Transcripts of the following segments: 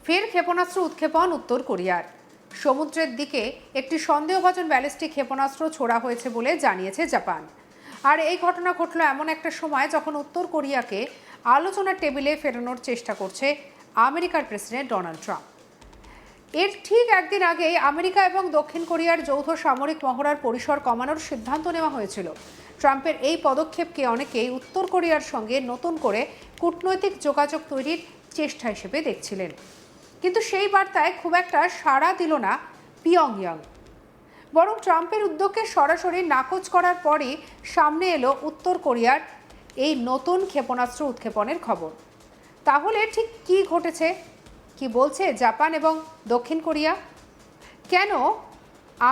ফের ক্ষেপণাস্ত্র উৎক্ষেপণ উত্তর কোরিয়ার। সমুদ্রের দিকে একটি সন্দেহভাজন ব্যালিস্টিক ক্ষেপণাস্ত্র ছোড়া হয়েছে বলে জানিয়েছে জাপান। আর এই ঘটনা ঘটল এমন একটা সময় যখন উত্তর কোরিয়াকে আলোচনার টেবিলে ফেরানোর চেষ্টা করছে আমেরিকার প্রেসিডেন্ট ডোনাল্ড ট্রাম্প। এর ঠিক একদিন আগেই আমেরিকা এবং দক্ষিণ কোরিয়ার যৌথ সামরিক মহড়ার পরিসর কমানোর সিদ্ধান্ত নেওয়া হয়েছিল। ট্রাম্পের এই পদক্ষেপকে অনেকেই উত্তর কোরিয়ার সঙ্গে নতুন করে কূটনৈতিক যোগাযোগ তৈরির চেষ্টা হিসেবে দেখছিলেন, কিন্তু সেই বার্তায় খুব একটা সাড়া দিল না পিয়ংইয়ং। বরং ট্রাম্পের উদ্যোগকে সরাসরি নাকচ করার পরই সামনে এলো উত্তর কোরিয়ার এই নতুন ক্ষেপণাস্ত্র উৎক্ষেপণের খবর। তাহলে ঠিক কী ঘটেছে, কি বলছে জাপান এবং দক্ষিণ কোরিয়া? কেন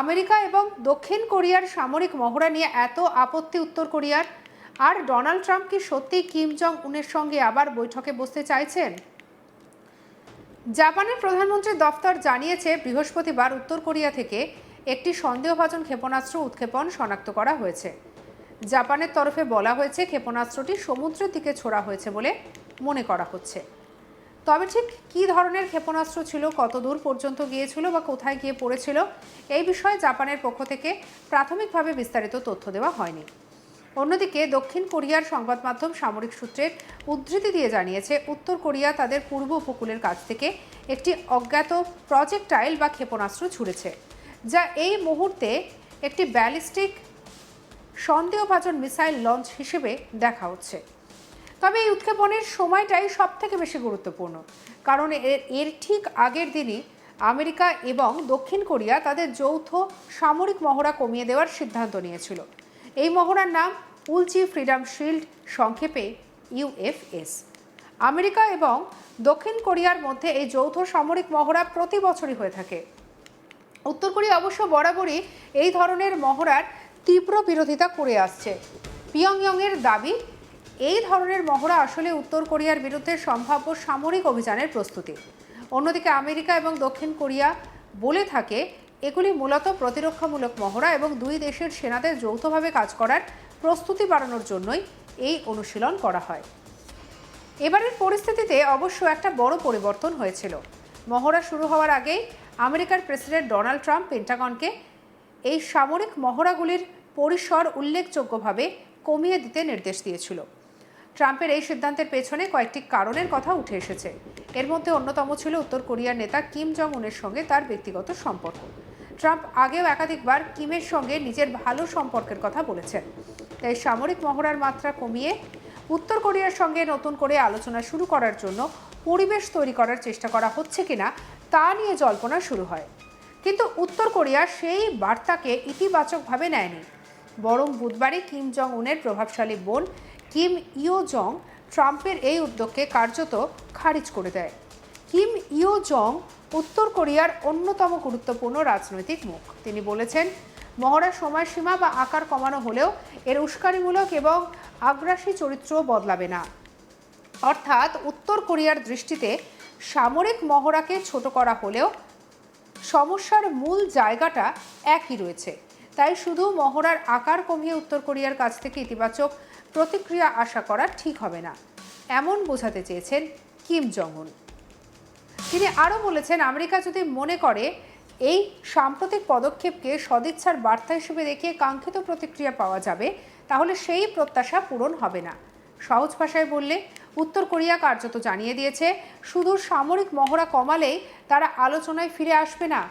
আমেরিকা এবং দক্ষিণ কোরিয়ার সামরিক মহড়া নিয়ে এত আপত্তি উত্তর কোরিয়ার? আর ডোনাল্ড ট্রাম্প কি সত্যি কিম জং উনের সঙ্গে আবার বৈঠকে বসতে চাইছেন? জাপানের প্রধানমন্ত্রীর দফতর জানিয়েছে, বৃহস্পতিবার উত্তর কোরিয়া থেকে একটি সন্দেহভাজন ক্ষেপণাস্ত্র উৎক্ষেপণ শনাক্ত করা হয়েছে। জাপানের তরফে বলা হয়েছে, ক্ষেপণাস্ত্রটি সমুদ্রের দিকে ছোড়া হয়েছে বলে মনে করা হচ্ছে। তবে ঠিক কী ধরনের ক্ষেপণাস্ত্র ছিল, কত দূর পর্যন্ত গিয়েছিল বা কোথায় গিয়ে পড়েছিল, এই বিষয়ে জাপানের পক্ষ থেকে প্রাথমিকভাবে বিস্তারিত তথ্য দেওয়া হয়নি। অন্যদিকে দক্ষিণ কোরিয়ার সংবাদ মাধ্যম সামরিক সূত্রের উদ্ধৃতি দিয়ে জানিয়েছে, উত্তর কোরিয়া তাদের পূর্ব উপকূলের কাছ থেকে একটি অজ্ঞাত প্রজেক্টাইল বা ক্ষেপণাস্ত্র ছুড়েছে, যা এই মুহূর্তে একটি ব্যালিস্টিক সন্দেহভাজন মিসাইল লঞ্চ হিসেবে দেখা হচ্ছে। তবে এই উৎক্ষেপণের সময়টাই সবথেকে বেশি গুরুত্বপূর্ণ, কারণ এর ঠিক আগের দিনই আমেরিকা এবং দক্ষিণ কোরিয়া তাদের যৌথ সামরিক মহড়া কমিয়ে দেওয়ার সিদ্ধান্ত নিয়েছিল। এই মহড়ার নাম উলচি ফ্রিডম শিল্ড, সংক্ষেপে ইউএফএস। আমেরিকা এবং দক্ষিণ কোরিয়ার মধ্যে এই যৌথ সামরিক মহড়া প্রতি বছরই হয়ে থাকে। উত্তর কোরিয়া অবশ্য বরাবরই এই ধরনের মহড়ার তীব্র বিরোধিতা করে আসছে। পিয়ংইয়ংয়ের দাবি, এই ধরনের মহড়া আসলে উত্তর কোরিয়ার বিরুদ্ধে সম্ভাব্য সামরিক অভিযানের প্রস্তুতি। অন্যদিকে আমেরিকা এবং দক্ষিণ কোরিয়া বলে থাকে, এগুলি মূলত প্রতিরক্ষামূলক মহড়া এবং দুই দেশের সেনাদের যৌথভাবে কাজ করার প্রস্তুতি বাড়ানোর জন্যই এই অনুশীলন করা হয়। এবারের পরিস্থিতিতে অবশ্য একটা বড় পরিবর্তন হয়েছিল। মহড়া শুরু হওয়ার আগেই আমেরিকার প্রেসিডেন্ট ডোনাল্ড ট্রাম্প পেন্টাগনকে এই সামরিক মহড়াগুলির পরিসর উল্লেখযোগ্যভাবে কমিয়ে দিতে নির্দেশ দিয়েছিল। ট্রাম্পের এই সিদ্ধান্তের পেছনে কয়েকটি কারণের কথা উঠে এসেছে। এর মধ্যে অন্যতম ছিল উত্তর কোরিয়ার নেতা কিম জং উনের সঙ্গে তার ব্যক্তিগত সম্পর্ক। ট্রাম্প আগেও একাধিকবার কিমের সঙ্গে নিজের ভালো সম্পর্কের কথা বলেছেন। তাই সামরিক মহড়ার মাত্রা কমিয়ে উত্তর কোরিয়ার সঙ্গে নতুন করে আলোচনা শুরু করার জন্য পরিবেশ তৈরি করার চেষ্টা করা হচ্ছে কিনা তা নিয়ে জল্পনা শুরু হয়। কিন্তু উত্তর কোরিয়া সেই বার্তাকে ইতিবাচকভাবে নেয়নি, বরং বুধবারই কিম জং উনের প্রভাবশালী বোন কিম ইও জং ট্রাম্পের এই উদ্যোগকে কার্যত খারিজ করে দেয়। কিম ইও জং উত্তর কোরিয়ার অন্যতম গুরুত্বপূর্ণ রাজনৈতিক মুখ। তিনি বলেছেন, মহড়ার সময়সীমা বা আকার কমানো হলেও এর উস্কানিমূলক এবং আগ্রাসী চরিত্র বদলাবে না। অর্থাৎ উত্তর কোরিয়ার দৃষ্টিতে সামরিক মহড়াকে ছোট করা হলেও সমস্যার মূল জায়গাটা একই রয়েছে। তাই শুধু মহড়ার আকার কমিয়ে উত্তর কোরিয়ার কাছ থেকে ইতিবাচক প্রতিক্রিয়া আশা করা ঠিক হবে না, এমন বোঝাতে চেয়েছেন কিম জং উন। তিনি আরও বলেছেন, আমেরিকা যদি মনে করে এই সাম্প্রতিক পদক্ষেপকে সদিচ্ছার বার্তা হিসেবে দেখিয়ে কাঙ্ক্ষিত প্রতিক্রিয়া পাওয়া যাবে, তাহলে সেই প্রত্যাশা পূরণ হবে না। সহজ ভাষায় বললে, উত্তর কোরিয়া কার্যত জানিয়ে দিয়েছে, শুধু সামরিক মহড়া কমালেই তারা আলোচনায় ফিরে আসবে না।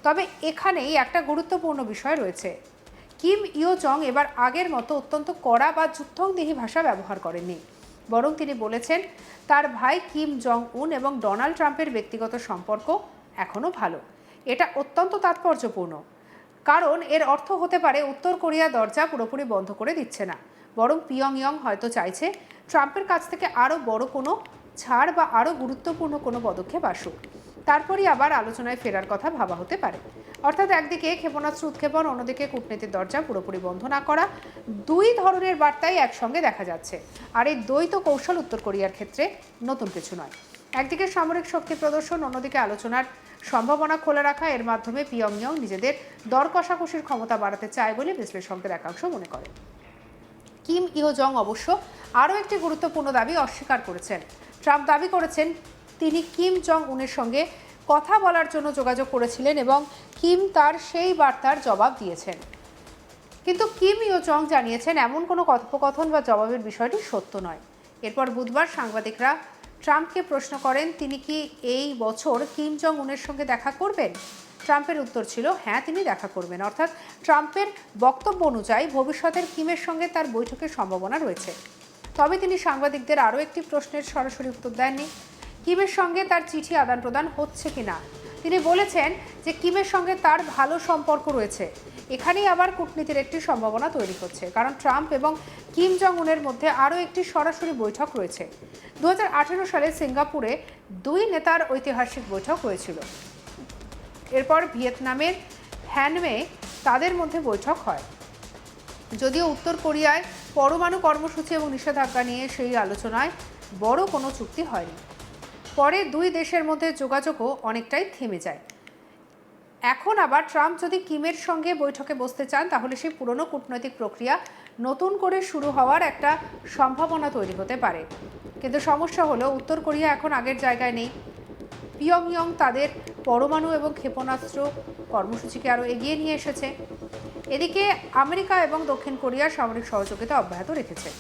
তবে এখানেই একটা গুরুত্বপূর্ণ বিষয় রয়েছে। কিম ইও জং এবার আগের মতো অত্যন্ত কড়া বা যুদ্ধংদেহী ভাষা ব্যবহার করেননি, বরং তিনি বলেছেন তার ভাই কিম জং উন এবং ডোনাল্ড ট্রাম্পের ব্যক্তিগত সম্পর্ক এখনও ভালো। এটা অত্যন্ত তাৎপর্যপূর্ণ, কারণ এর অর্থ হতে পারে উত্তর কোরিয়া দরজা পুরোপুরি বন্ধ করে দিচ্ছে না, বরং পিয়ংইয়ং হয়তো চাইছে ট্রাম্পের কাছ থেকে আরও বড় কোনো ছাড় বা আরও গুরুত্বপূর্ণ কোনো পদক্ষেপ আসুক, তারপরই আবার আলোচনায় ফেরার কথা ভাবা হতে পারে। অর্থাৎ একদিকে ক্ষেপণাস্ত্র উৎক্ষেপণ, অন্যদিকে কূটনীতির দরজা পুরোপুরি বন্ধ না করা, দুই ধরনের বার্তাই একসঙ্গে দেখা যাচ্ছে। আর এই দ্বৈত কৌশল উত্তর কোরিয়ার ক্ষেত্রে নতুন কিছু নয়। একদিকে সামরিক শক্তি প্রদর্শন, অন্যদিকে আলোচনার সম্ভাবনা খোলা রাখা, এর মাধ্যমে পিয়ংইয়ং নিজেদের দর কষাকষির ক্ষমতা বাড়াতে চায় বলে বিশ্লেষকদের একাংশ মনে করে। কিম ইও জং অবশ্য আরও একটি গুরুত্বপূর্ণ দাবি অস্বীকার করেছেন। ট্রাম্প দাবি করেছেন তিনি কিম জং উনের সঙ্গে কথা বলার জন্য যোগাযোগ করেছিলেন এবং কিম তার সেই বার্তার জবাব দিয়েছেন। কিন্তু কিম ইও জং জানিয়েছেন এমন কোনো কথোপকথন বা জবাবের বিষয়টি সত্য নয়। এরপর বুধবার সাংবাদিকরা ট্রাম্পকে প্রশ্ন করেন তিনি কি এই বছর কিম জং উনের সঙ্গে দেখা করবেন। ট্রাম্পের উত্তর ছিল হ্যাঁ, তিনি দেখা করবেন। অর্থাৎ ট্রাম্পের বক্তব্য অনুযায়ী ভবিষ্যতের কিমের সঙ্গে তার বৈঠকের সম্ভাবনা রয়েছে। তবে তিনি সাংবাদিকদের আরও একটি প্রশ্নের সরাসরি উত্তর দেননি, কিমের সঙ্গে তার চিঠি আদান প্রদান হচ্ছে কিনা। তিনি বলেছেন যে কিমের সঙ্গে তার ভালো সম্পর্ক রয়েছে। এখানেই আবার কূটনীতির একটি সম্ভাবনা তৈরি হচ্ছে, কারণ ট্রাম্প এবং কিম জং উনের মধ্যে আরও একটি সরাসরি বৈঠক রয়েছে। 2018 সালে সিঙ্গাপুরে দুই নেতার ঐতিহাসিক বৈঠক হয়েছিল। এরপর ভিয়েতনামের হ্যানমে তাদের মধ্যে বৈঠক হয়। যদিও উত্তর কোরিয়ায় পরমাণু কর্মসূচি এবং নিষেধাজ্ঞা নিয়ে সেই আলোচনায় বড় কোনো চুক্তি হয়নি। পরে দুই দেশের মধ্যে যোগাযোগও অনেকটাই থেমে যায়। এখন আবার ট্রাম্প যদি কিমের সঙ্গে বৈঠকে বসতে চান, তাহলে সেই পুরনো কূটনৈতিক প্রক্রিয়া নতুন করে শুরু হওয়ার একটা সম্ভাবনা তৈরি হতে পারে। কিন্তু সমস্যা হলো উত্তর কোরিয়া এখন আগের জায়গায় নেই। পিয়ংইয়ং তাদের পরমাণু এবং ক্ষেপণাস্ত্র কর্মসূচিকে আরও এগিয়ে নিয়ে এসেছে। এদিকে আমেরিকা এবং দক্ষিণ কোরিয়ার সামরিক সহযোগিতা অব্যাহত রেখেছে।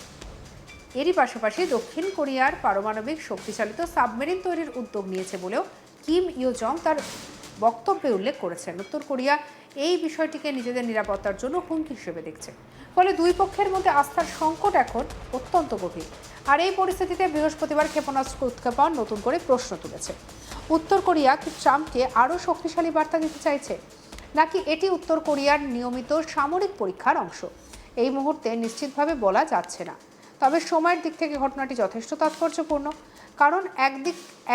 এরই পাশাপাশি দক্ষিণ কোরিয়ার পারমাণবিক শক্তিচালিত সাবমেরিন তৈরির উদ্যোগ নিয়েছে বলেও কিম ইও জং তার বক্তব্যে উল্লেখ করেছেন। উত্তর কোরিয়া এই বিষয়টিকে নিজেদের নিরাপত্তার জন্য হুমকি হিসেবে দেখছে। ফলে দুই পক্ষের মধ্যে আস্থার সংকট এখন অত্যন্ত গভীর। আর এই পরিস্থিতিতে বৃহস্পতিবার ক্ষেপণাস্ত্র উৎক্ষেপণ নতুন করে প্রশ্ন তুলেছে। উত্তর কোরিয়া কি ট্রাম্পকে আরও শক্তিশালী বার্তা দিতে চাইছে, নাকি এটি উত্তর কোরিয়ার নিয়মিত সামরিক পরীক্ষার অংশ? এই মুহূর্তে নিশ্চিতভাবে বলা যাচ্ছে না। তবে সময়ের দিক থেকে ঘটনাটি যথেষ্ট তাৎপর্যপূর্ণ, কারণ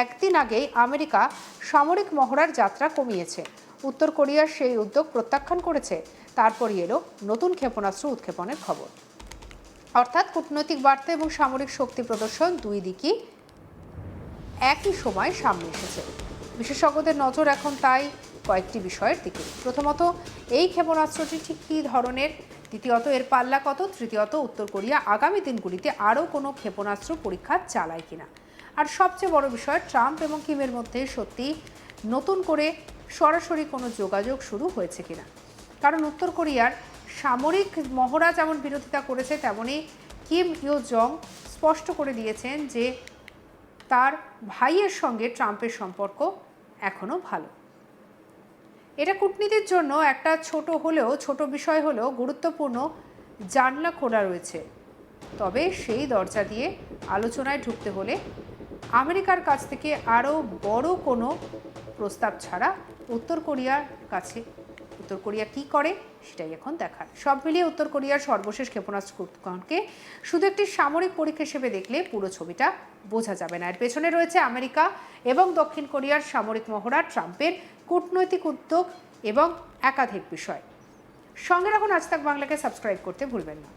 একদিন আগেই আমেরিকা সামরিক মহড়ার যাত্রা কমিয়েছে। উত্তর কোরিয়ার সেই উদ্যোগ প্রত্যাখ্যান করেছে। তারপরই এলো নতুন ক্ষেপণাস্ত্র উৎক্ষেপণের খবর। অর্থাৎ কূটনৈতিক বার্তা এবং সামরিক শক্তি প্রদর্শন দুই দিকই একই সময় সামনে এসেছে। বিশেষজ্ঞদের নজর এখন তাই কয়েকটি বিষয়ের দিকে। প্রথমত, এই ক্ষেপণাস্ত্রটি ঠিক কী ধরনের, দ্বিতীয়ত এর পাল্লা কত, তৃতীয়ত উত্তর কোরিয়া আগামী দিনগুলিতে আরও কোনো ক্ষেপণাস্ত্র পরীক্ষা চালায় কিনা, আর সবচেয়ে বড় বিষয় ট্রাম্প এবং কিমের মধ্যে সত্যি নতুন করে সরাসরি কোনো যোগাযোগ শুরু হয়েছে কিনা। কারণ উত্তর কোরিয়ার সামরিক মহড়া যেমন বিরোধিতা করেছে, তেমনি কিম ইও জং স্পষ্ট করে দিয়েছেন যে তার ভাইয়ের সঙ্গে ট্রাম্পের সম্পর্ক এখনও ভালো। এটা কূটনীতির জন্য একটা ছোট বিষয় হলেও গুরুত্বপূর্ণ জানলা খোলা রয়েছে। তবে সেই দরজা দিয়ে আলোচনায় ঢুকতে হলে আমেরিকার কাছ থেকে আরও বড় কোনো প্রস্তাব ছাড়া উত্তর কোরিয়া কী করে সেটাই এখন দেখার। সব মিলিয়ে উত্তর কোরিয়ার সর্বশেষ ক্ষেপণাস্ত্র উৎক্ষেপণকে শুধু একটি সামরিক পরীক্ষা হিসেবে দেখলে পুরো ছবিটা বোঝা যাবে না। এর পেছনে রয়েছে আমেরিকা এবং দক্ষিণ কোরিয়ার সামরিক মহড়া, ট্রাম্পের কূটনৈতিক উদ্যোগ এবং একাধিক বিষয়। সঙ্গে রাখুন আজ তাক বাংলাকে, সাবস্ক্রাইব করতে ভুলবেন না।